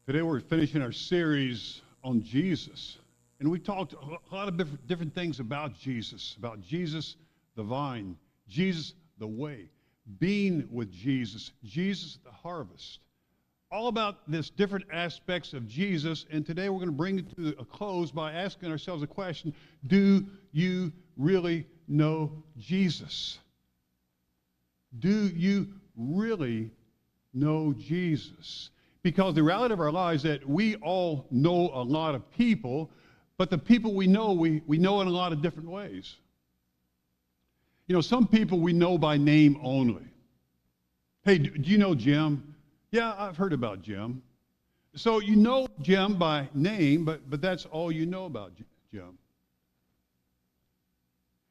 Today we're finishing our series on Jesus. And we talked a lot of different things about Jesus the vine, Jesus the way, being with Jesus, Jesus the harvest. All about this different aspects of Jesus. And today we're going to bring it to a close by asking ourselves a question: do you really know Jesus? Do you really know Jesus? Because the reality of our lives is that we all know a lot of people, but the people we know know in a lot of different ways. You know, some people we know by name only. Hey, do you know Jim? Yeah, I've heard about Jim. So you know Jim by name, but that's all you know about Jim.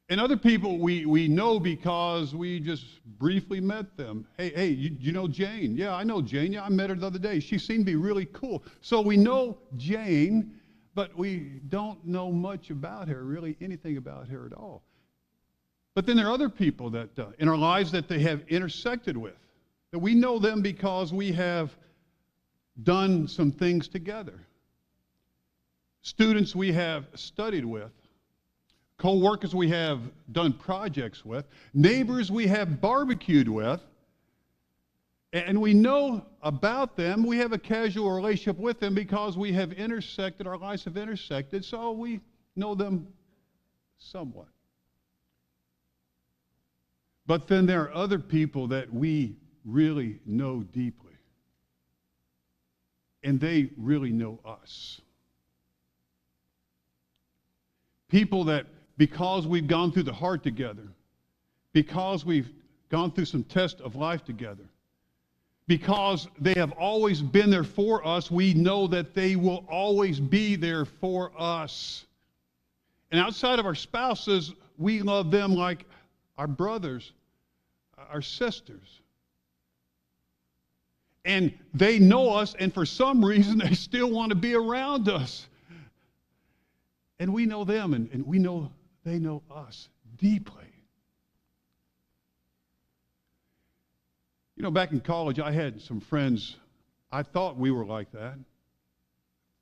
And other people we know because we just briefly met them. Hey, you know Jane? Yeah, I know Jane. Yeah, I met her the other day. She seemed to be really cool. So we know Jane, but we don't know much about her, really anything about her at all. But then there are other people that in our lives that they have intersected with, that we know them because we have done some things together. Students we have studied with, co-workers we have done projects with, neighbors we have barbecued with, and we know about them. We have a casual relationship with them because we have intersected, our lives have intersected, so we know them somewhat. But then there are other people that we really know deeply, and they really know us. People that, because we've gone through the heart together, because we've gone through some tests of life together, because they have always been there for us, we know that they will always be there for us. And outside of our spouses, we love them like our brothers, our sisters. And they know us, and for some reason, they still want to be around us. And we know them, and we know they know us deeply. You know, back in college, I had some friends. I thought we were like that.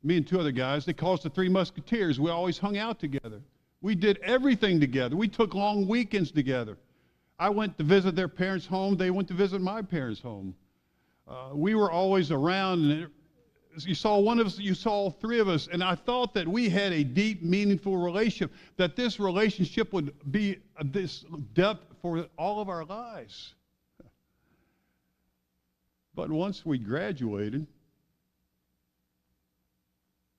Me and two other guys, they called us the Three Musketeers. We always hung out together. We did everything together. We took long weekends together. I went to visit their parents' home. They went to visit my parents' home. We were always around, and you saw one of us, you saw three of us, and I thought that we had a deep, meaningful relationship, that this relationship would be this depth for all of our lives. But once we graduated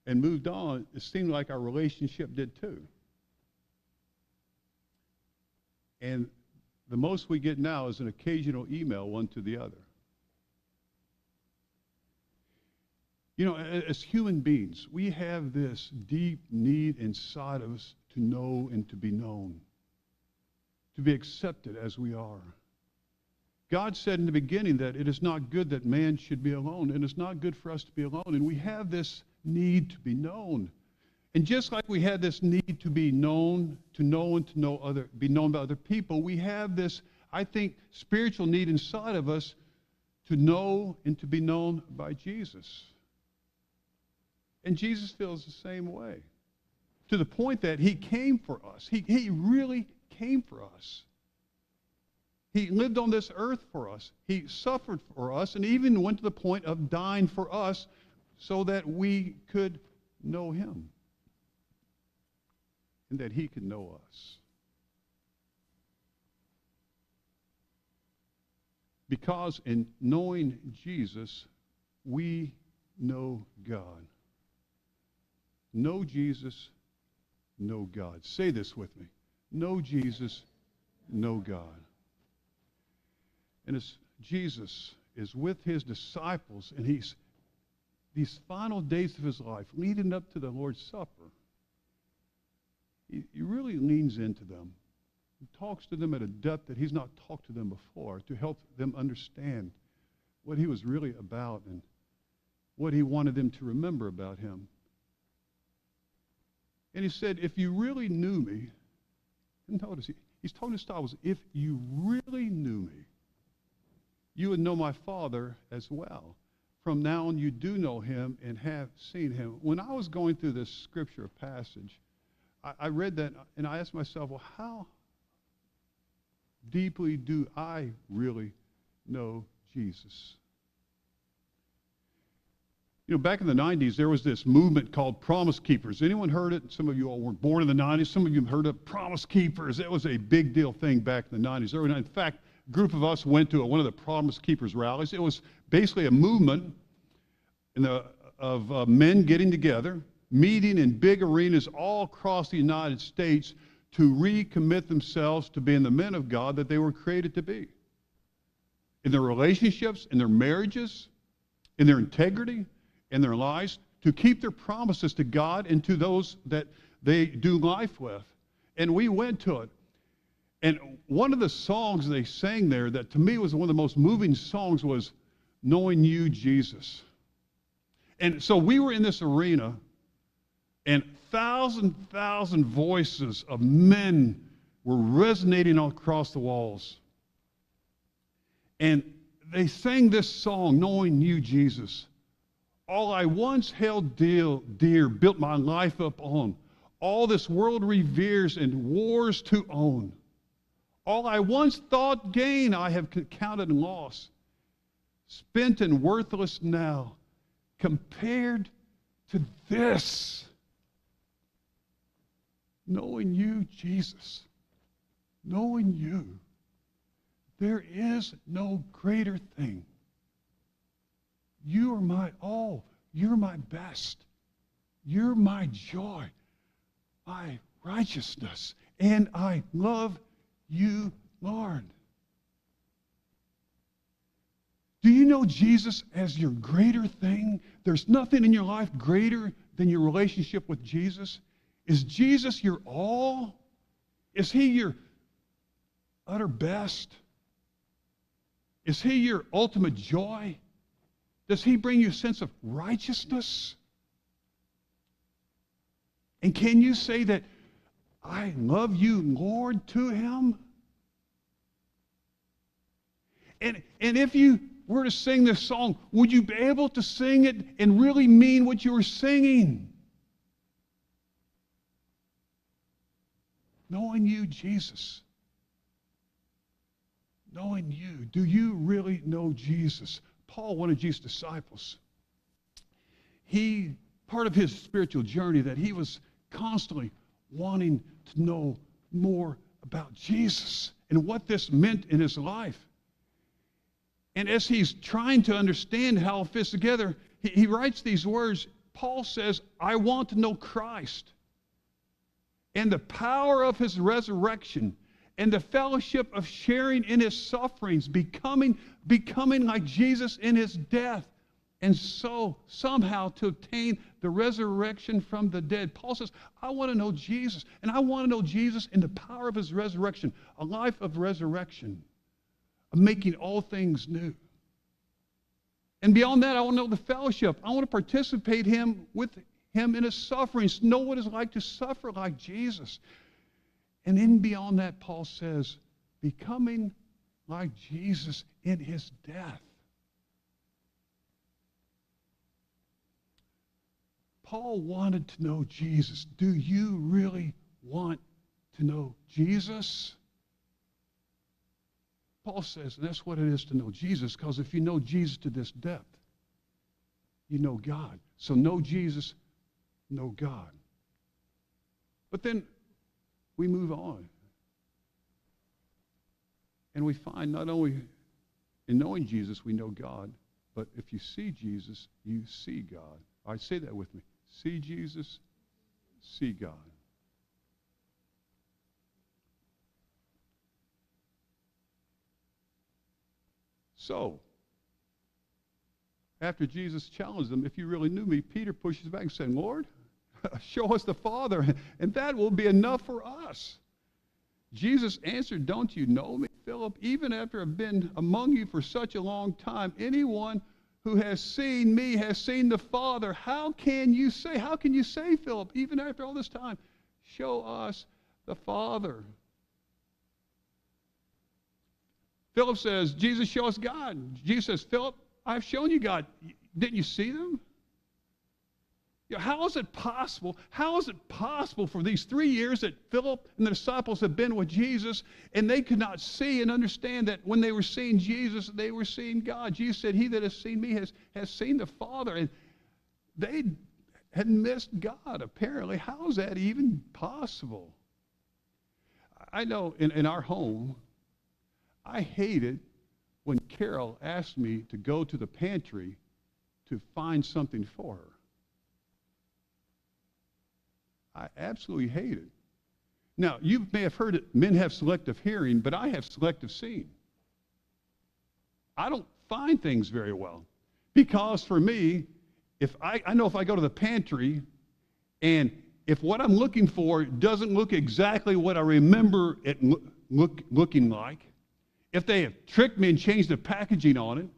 and moved on, it seemed like our relationship did too. And the most we get now is an occasional email, one to the other. You know, as human beings, we have this deep need inside of us to know and to be known, to be accepted as we are. God said in the beginning that it is not good that man should be alone, and it's not good for us to be alone, and we have this need to be known. And just like we had this need to be known, to know and to know be known by other people, we have this, I think, spiritual need inside of us to know and to be known by Jesus. And Jesus feels the same way, to the point that he came for us. He really came for us. He lived on this earth for us. He suffered for us, and even went to the point of dying for us so that we could know him and that he could know us. Because in knowing Jesus, we know God. Know Jesus, know God. Say this with me. Know Jesus, know God. And as Jesus is with his disciples, and he's these final days of his life, leading up to the Lord's Supper, he really leans into them. He talks to them at a depth that he's not talked to them before, to help them understand what he was really about and what he wanted them to remember about him. And he said, if you really knew me, and notice he's talking to his disciples, if you really knew me, you would know my Father as well. from now on you do know him and have seen him. When I was going through this scripture passage, I read that and I asked myself, well, how deeply do I really know Jesus? You know, back in the 90s, there was this movement called Promise Keepers. Anyone heard it? Some of you all weren't born in the 90s. Some of you have heard of Promise Keepers. It was a big deal thing back in the 90s. In fact, a group of us went to one of the Promise Keepers rallies. It was basically a movement of men getting together, meeting in big arenas all across the United States to recommit themselves to being the men of God that they were created to be. In their relationships, in their marriages, in their integrity, in their lives, to keep their promises to God and to those that they do life with. And we went to it. And one of the songs they sang there that to me was one of the most moving songs was Knowing You, Jesus. And so we were in this arena, and thousand voices of men were resonating all across the walls. And they sang this song, Knowing You, Jesus. All I once held dear, built my life up on. All this world reveres and wars to own. All I once thought gain, I have counted loss. Spent and worthless now, compared to this. Knowing You, Jesus. Knowing You. There is no greater thing. You are my all. You're my best. You're my joy, my righteousness. And I love You, Lord. Do you know Jesus as your greater thing? There's nothing in your life greater than your relationship with Jesus. Is Jesus your all? Is he your utter best? Is he your ultimate joy? Does he bring you a sense of righteousness? And can you say that, I love You, Lord, to him? And if you were to sing this song, would you be able to sing it and really mean what you were singing? Knowing You, Jesus. Knowing You. Do you really know Jesus? Paul, one of Jesus' disciples, part of his spiritual journey that he was constantly wanting to know more about Jesus and what this meant in his life. And as he's trying to understand how it fits together, he writes these words. Paul says, I want to know Christ and the power of his resurrection and the fellowship of sharing in his sufferings, becoming like Jesus in his death, and so somehow to obtain the resurrection from the dead. Paul says, I want to know Jesus, and I want to know Jesus in the power of his resurrection, a life of resurrection, of making all things new. And beyond that, I want to know the fellowship. I want to participate with him in his sufferings, know what it's like to suffer like Jesus. And then beyond that, Paul says, becoming like Jesus in his death. Paul wanted to know Jesus. Do you really want to know Jesus? Paul says, and that's what it is to know Jesus, because if you know Jesus to this depth, you know God. So know Jesus, know God. But then we move on. And we find not only in knowing Jesus we know God, but if you see Jesus, you see God. All right, say that with me. See Jesus, see God. So, after Jesus challenged them, if you really knew me, Peter pushes back and said, Lord, show us the Father, and that will be enough for us. Jesus answered, don't you know me, Philip? Even after I've been among you for such a long time, anyone who has seen me has seen the Father. How can you say, Philip, even after all this time, show us the Father? Philip says, Jesus, show us God. Jesus says, Philip, I've shown you God. Didn't you see them? How is it possible? How is it possible for these 3 years that Philip and the disciples have been with Jesus, and they could not see and understand that when they were seeing Jesus, they were seeing God? Jesus said, "He that has seen me has seen the Father." And they had missed God, apparently. How is that even possible? I know in our home, I hated when Carol asked me to go to the pantry to find something for her. I absolutely hate it. Now, you may have heard that men have selective hearing, but I have selective seeing. I don't find things very well. Because for me, if I know if I go to the pantry and if what I'm looking for doesn't look exactly what I remember it looking like, if they have tricked me and changed the packaging on it,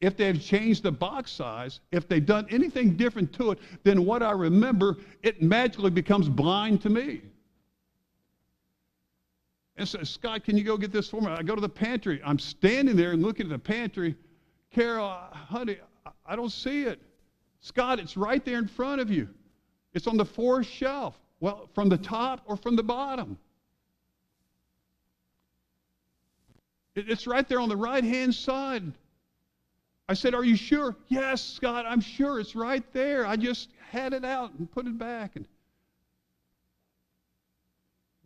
if they've changed the box size, if they've done anything different to it than what I remember, it magically becomes blind to me. And so, "Scott, can you go get this for me?" I go to the pantry. I'm standing there and looking at the pantry. "Carol, honey, I don't see it." "Scott, it's right there in front of you. It's on the fourth shelf." "Well, from the top or from the bottom?" "It's right there on the right-hand side." I said, "Are you sure?" "Yes, Scott, I'm sure. It's right there. I just had it out and put it back." And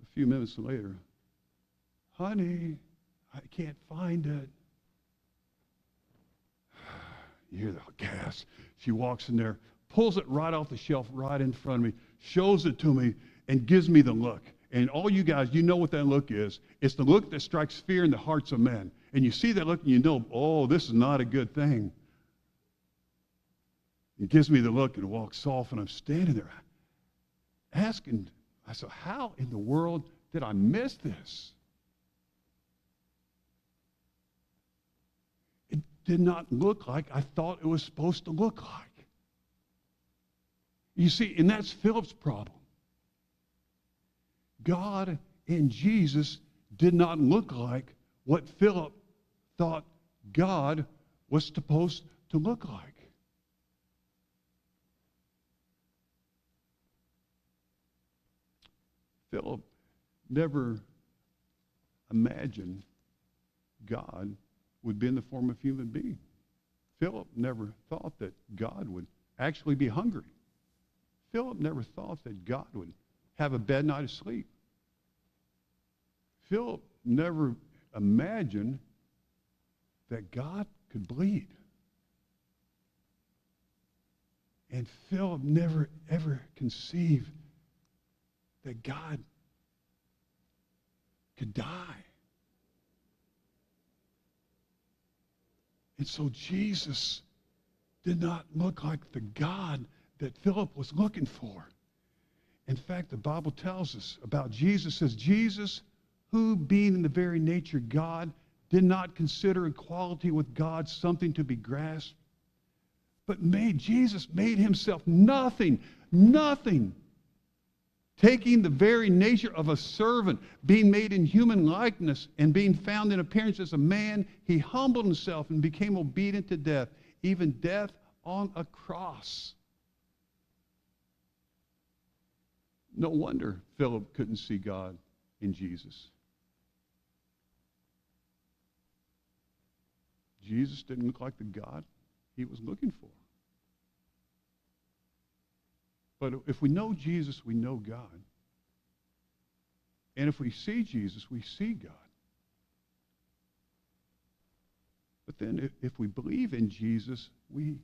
a few minutes later, "Honey, I can't find it." You hear the gas. She walks in there, pulls it right off the shelf right in front of me, shows it to me, and gives me the look. And all you guys, you know what that look is. It's the look that strikes fear in the hearts of men. And you see that look and you know, oh, this is not a good thing. He gives me the look and walks off, and I'm standing there asking, I said, how in the world did I miss this? It did not look like I thought it was supposed to look like. You see, and that's Philip's problem. God and Jesus did not look like what Philip thought God was supposed to look like. Philip never imagined God would be in the form of a human being. Philip never thought that God would actually be hungry. Philip never thought that God would have a bad night of sleep. Philip never imagined that God could bleed. And Philip never, ever conceived that God could die. And so Jesus did not look like the God that Philip was looking for. In fact, the Bible tells us about Jesus, says, Jesus, who being in the very nature God, did not consider equality with God something to be grasped, but Jesus made himself nothing, taking the very nature of a servant, being made in human likeness, and being found in appearance as a man, he humbled himself and became obedient to death, even death on a cross. No wonder Philip couldn't see God in Jesus. Jesus didn't look like the God he was looking for. But if we know Jesus, we know God. And if we see Jesus, we see God. But then if we believe in Jesus, we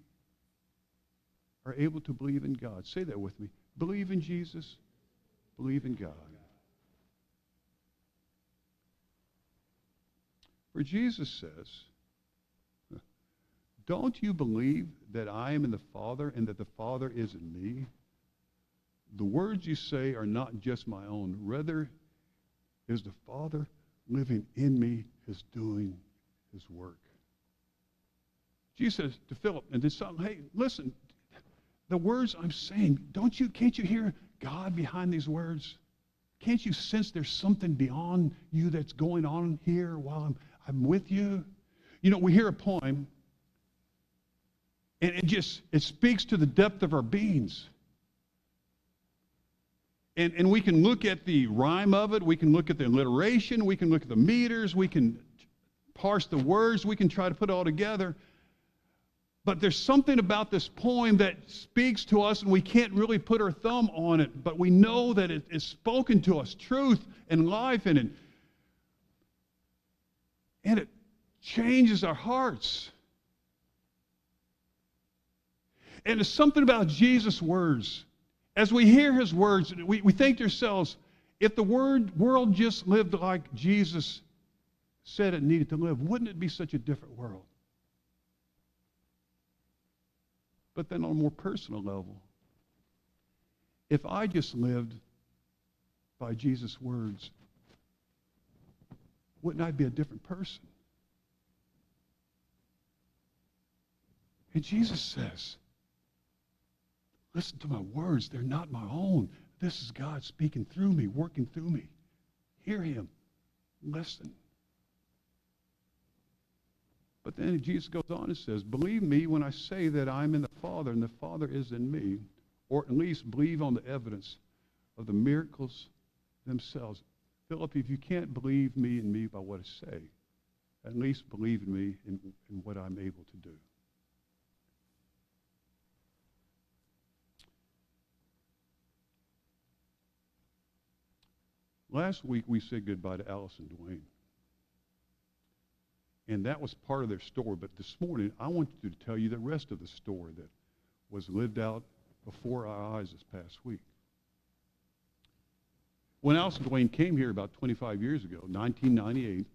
are able to believe in God. Say that with me. Believe in Jesus, believe in God. For Jesus says, don't you believe that I am in the Father and that the Father is in me? The words you say are not just my own. Rather, is the Father living in me is doing his work. Jesus says to Philip and to some, hey, listen, the words I'm saying, can't you hear God behind these words? Can't you sense there's something beyond you that's going on here while I'm with you? You know, we hear a poem And it speaks to the depth of our beings. And we can look at the rhyme of it, we can look at the alliteration, we can look at the meters, we can parse the words, we can try to put it all together. But there's something about this poem that speaks to us, and we can't really put our thumb on it, but we know that it is spoken to us, truth and life in it. And it changes our hearts. And there's something about Jesus' words. As we hear his words, we think to ourselves, if the world just lived like Jesus said it needed to live, wouldn't it be such a different world? But then on a more personal level, if I just lived by Jesus' words, wouldn't I be a different person? And Jesus says, listen to my words. They're not my own. This is God speaking through me, working through me. Hear him. Listen. But then Jesus goes on and says, believe me when I say that I'm in the Father and the Father is in me, or at least believe on the evidence of the miracles themselves. Philip, if you can't believe me and me by what I say, at least believe in me in what I'm able to do. Last week we said goodbye to Alice and Dwayne. And that was part of their story. But this morning, I want to tell you the rest of the story that was lived out before our eyes this past week. When Alice and Dwayne came here about 25 years ago, 1998,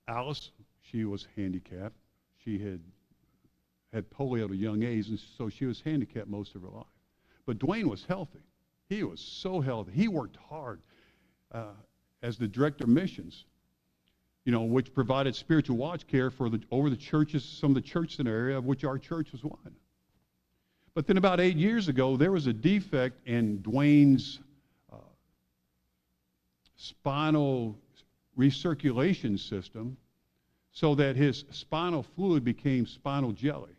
Alice, she was handicapped. She had polio at a young age, and so she was handicapped most of her life. But Dwayne was healthy. He was so healthy. He worked hard as the director of missions, which provided spiritual watch care over the churches, some of the churches in the area, of which our church was one. But then about 8 years ago, there was a defect in Dwayne's spinal recirculation system, so that his spinal fluid became spinal jelly.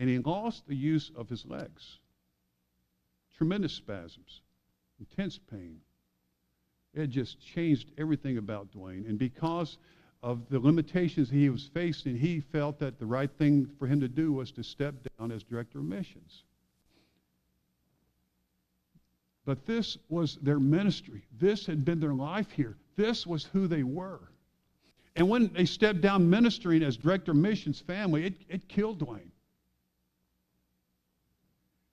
And he lost the use of his legs. Tremendous spasms, intense pain. It just changed everything about Dwayne. And because of the limitations he was facing, he felt that the right thing for him to do was to step down as director of missions. But this was their ministry. This had been their life here. This was who they were. And when they stepped down ministering as director of missions family, it killed Dwayne.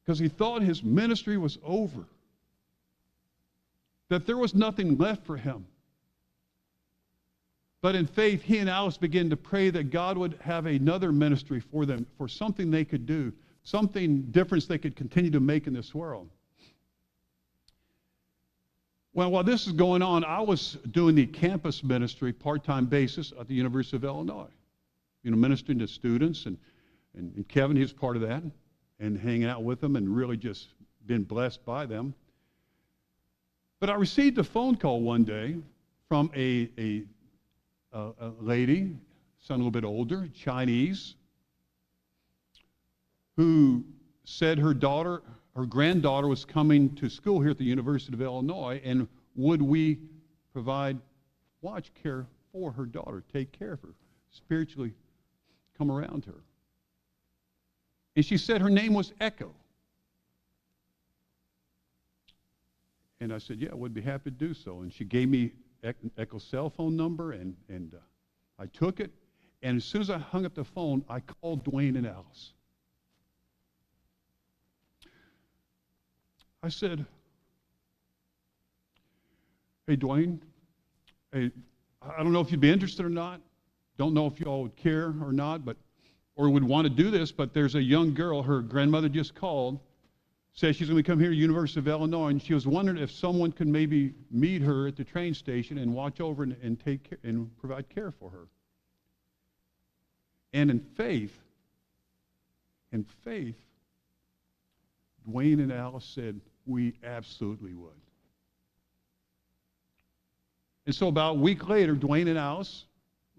Because he thought his ministry was over. That there was nothing left for him. But in faith, he and Alice began to pray that God would have another ministry for them, for something they could do, something difference they could continue to make in this world. Well, while this is going on, I was doing the campus ministry part-time basis at the University of Illinois. Ministering to students, and Kevin, he was part of that, and hanging out with them and really just been blessed by them. But I received a phone call one day from a lady, son a little bit older, Chinese, who said her granddaughter was coming to school here at the University of Illinois, and would we provide watch care for her daughter, take care of her, spiritually come around her. And she said her name was Echo. And I said, yeah, I would be happy to do so. And she gave me Echo's cell phone number, and I took it. And as soon as I hung up the phone, I called Dwayne and Alice. I said, hey, Dwayne, hey, I don't know if you'd be interested or not. Don't know if you all would care or not, or would want to do this, but there's a young girl, her grandmother just called, says she's going to come here to the University of Illinois, and she was wondering if someone could maybe meet her at the train station and watch over and take care, and provide care for her. And in faith, Dwayne and Alice said, we absolutely would. And so about a week later, Dwayne and Alice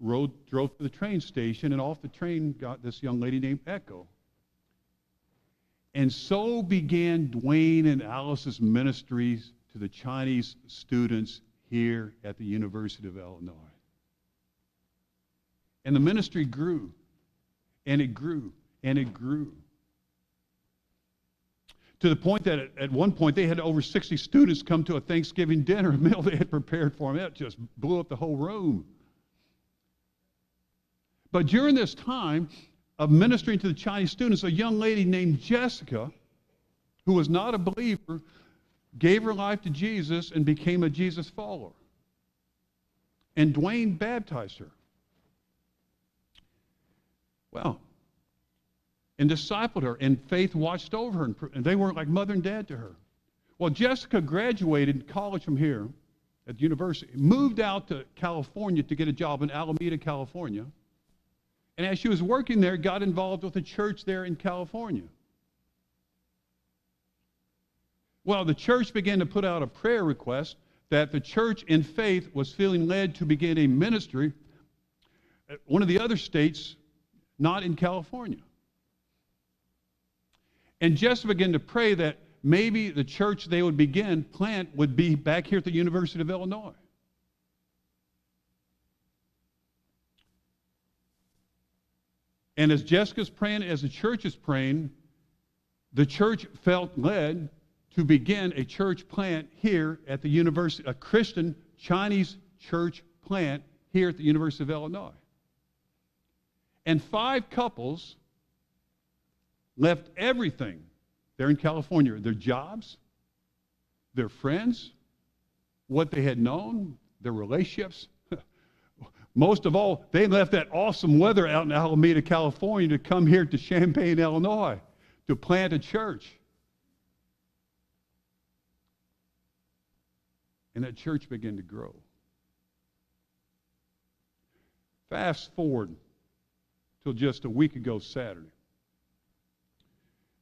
drove to the train station, and off the train got this young lady named Echo. And so began Dwayne and Alice's ministries to the Chinese students here at the University of Illinois. And the ministry grew, and it grew, and it grew. To the point that at one point they had over 60 students come to a Thanksgiving dinner meal they had prepared for them. It just blew up the whole room. But during this time of ministering to the Chinese students, a young lady named Jessica, who was not a believer, gave her life to Jesus and became a Jesus follower. And Dwayne baptized her. Well, and discipled her, and Faith watched over her, and they were like mother and dad to her. Well, Jessica graduated college from here at the university, moved out to California to get a job in Alameda, California, and as she was working there, got involved with a church there in California. Well, the church began to put out a prayer request that the church in Faith was feeling led to begin a ministry at one of the other states, not in California. And Jessica began to pray that maybe the church they would plant would be back here at the University of Illinois. And as Jessica's praying, as the church is praying, the church felt led to begin a church plant here at the university, a Christian Chinese church plant here at the University of Illinois. And 5 couples left everything there in California, their jobs, their friends, what they had known, their relationships. Most of all, they left that awesome weather out in Alameda, California to come here to Champaign, Illinois, to plant a church. And that church began to grow. Fast forward till just a week ago Saturday.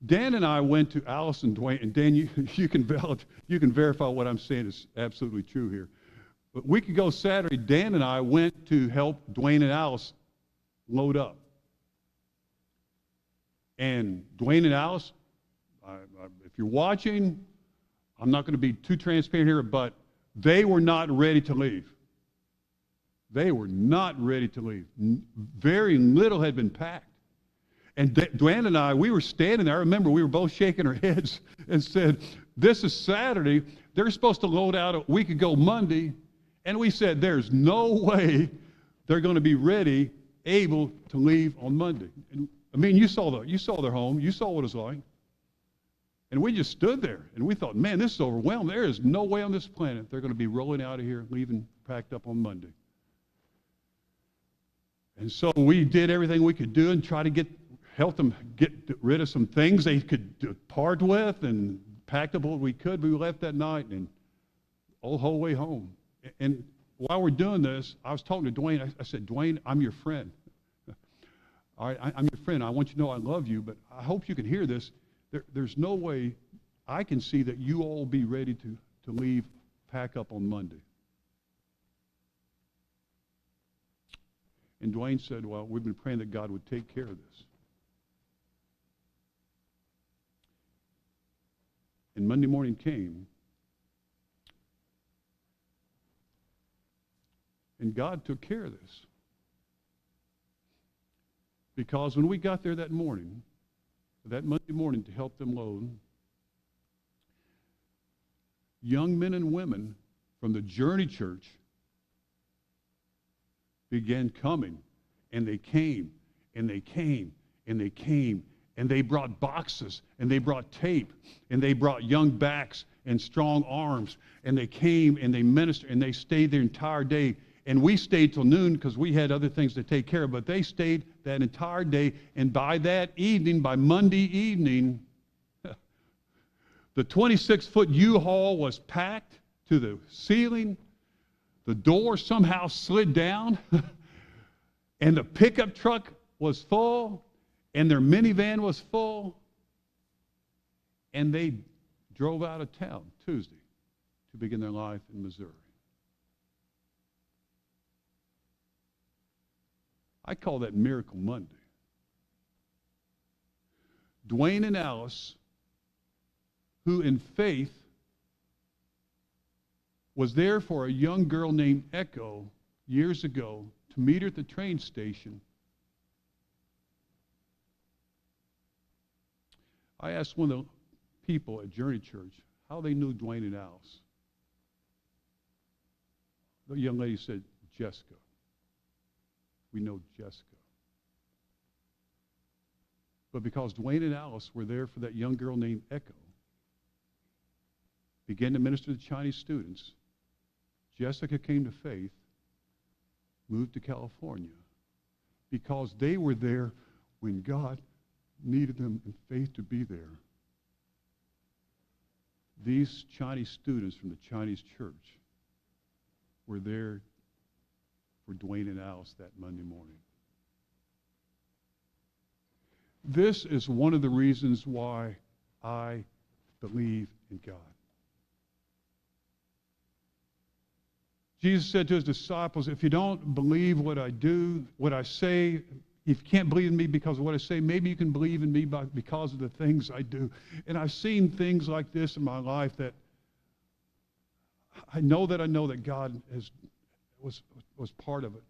Dan and I went to Alice and Dwayne, and Dan, you can verify what I'm saying is absolutely true here. But a week ago Saturday, Dan and I went to help Dwayne and Alice load up. And Dwayne and Alice, if you're watching, I'm not going to be too transparent here, but they were not ready to leave. They were not ready to leave. Very little had been packed. And Dwayne and I, we were standing there. I remember we were both shaking our heads and said, this is Saturday. They're supposed to load out a week ago Monday. And we said, there's no way they're going to be ready, able to leave on Monday. And, I mean, you saw their home. You saw what it was like. And we just stood there, and we thought, man, this is overwhelming. There is no way on this planet they're going to be rolling out of here, leaving packed up on Monday. And so we did everything we could do and try to help them get rid of some things they could part with, and packed up what we could. We left that night and all the whole way home. And while we're doing this, I was talking to Dwayne. I said, Dwayne, I'm your friend. All right, I'm your friend. I want you to know I love you, but I hope you can hear this. There's no way I can see that you all will be ready to leave, pack up on Monday. And Dwayne said, well, we've been praying that God would take care of this. And Monday morning came, and God took care of this. Because when we got there that morning, that Monday morning to help them load, young men and women from the Journey Church began coming, and they came, and they came, and they came, and they brought boxes, and they brought tape, and they brought young backs and strong arms, and they came, and they ministered, and they stayed the entire day. And we stayed till noon because we had other things to take care of, but they stayed that entire day, and by that evening, by Monday evening, the 26-foot U-Haul was packed to the ceiling. The door somehow slid down, and the pickup truck was full, and their minivan was full, and they drove out of town Tuesday to begin their life in Missouri. I call that Miracle Monday. Dwayne and Alice, who in faith was there for a young girl named Echo years ago to meet her at the train station. I asked one of the people at Journey Church how they knew Dwayne and Alice. The young lady said, Jessica. We know Jessica. But because Dwayne and Alice were there for that young girl named Echo, began to minister to Chinese students, Jessica came to faith, moved to California, because they were there when God needed them in faith to be there. These Chinese students from the Chinese church were there for Dwayne and Alice that Monday morning. This is one of the reasons why I believe in God. Jesus said to his disciples, if you don't believe what I do, what I say, if you can't believe in me because of what I say, maybe you can believe in me because of the things I do. And I've seen things like this in my life that I know that God was part of it.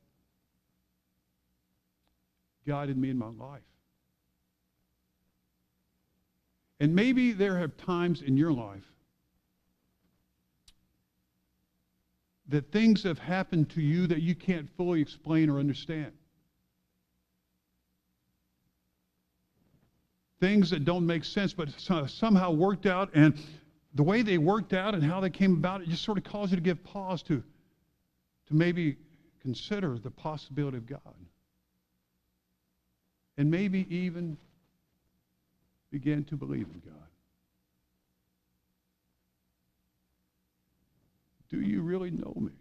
Guided me in my life. And maybe there have times in your life that things have happened to you that you can't fully explain or understand. Things that don't make sense, but somehow worked out, and the way they worked out and how they came about, it just sort of caused you to give pause to maybe consider the possibility of God. And maybe even begin to believe in God. Do you really know me?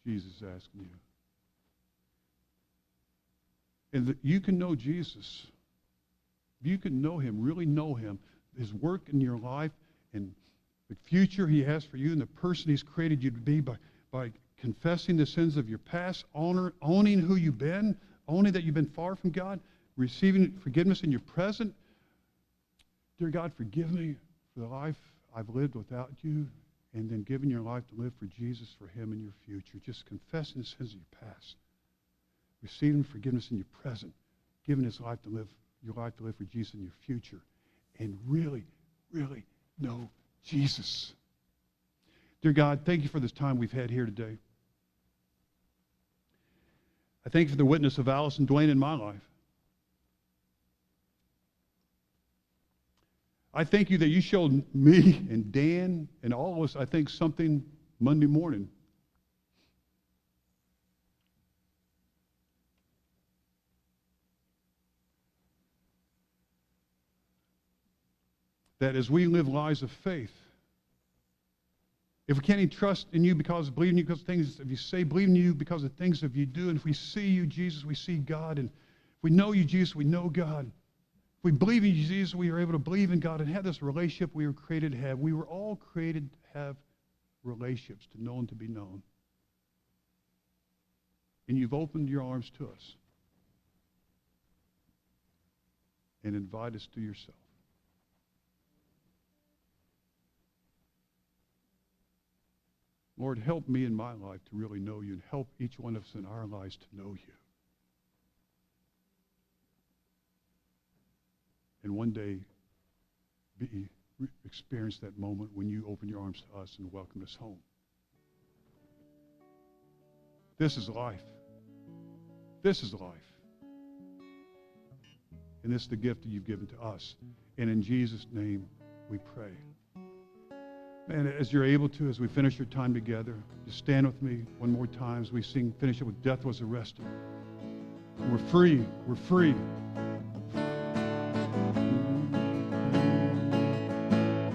Jesus is asking you. And that you can know Jesus. You can know him, really know him, his work in your life, and the future he has for you, and the person he's created you to be by confessing the sins of your past, owning who you've been, owning that you've been far from God, receiving forgiveness in your present. Dear God, forgive me for the life I've lived without you, and then giving your life to live for Jesus, for him in your future. Just confessing the sins of your past, receiving forgiveness in your present, giving your life to live for Jesus in your future, and really, really know Jesus. Dear God, thank you for this time we've had here today. I thank you for the witness of Alice and Dwayne in my life. I thank you that you showed me and Dan and all of us, I think, something Monday morning. That as we live lives of faith, if we can't even trust in you because of believing you because of things, if you say believe in you because of things that you do, and if we see you, Jesus, we see God, and if we know you, Jesus, we know God. If we believe in you, Jesus, we are able to believe in God and have this relationship we were created to have. We were all created to have relationships, to know and to be known. And you've opened your arms to us and invite us to yourself. Lord, help me in my life to really know you, and help each one of us in our lives to know you. And one day experience that moment when you open your arms to us and welcome us home. This is life. This is life. And this is the gift that you've given to us. And in Jesus' name we pray. And as you're able to, as we finish your time together, just stand with me one more time as we finish it with Death Was Arrested. And we're free. We're free.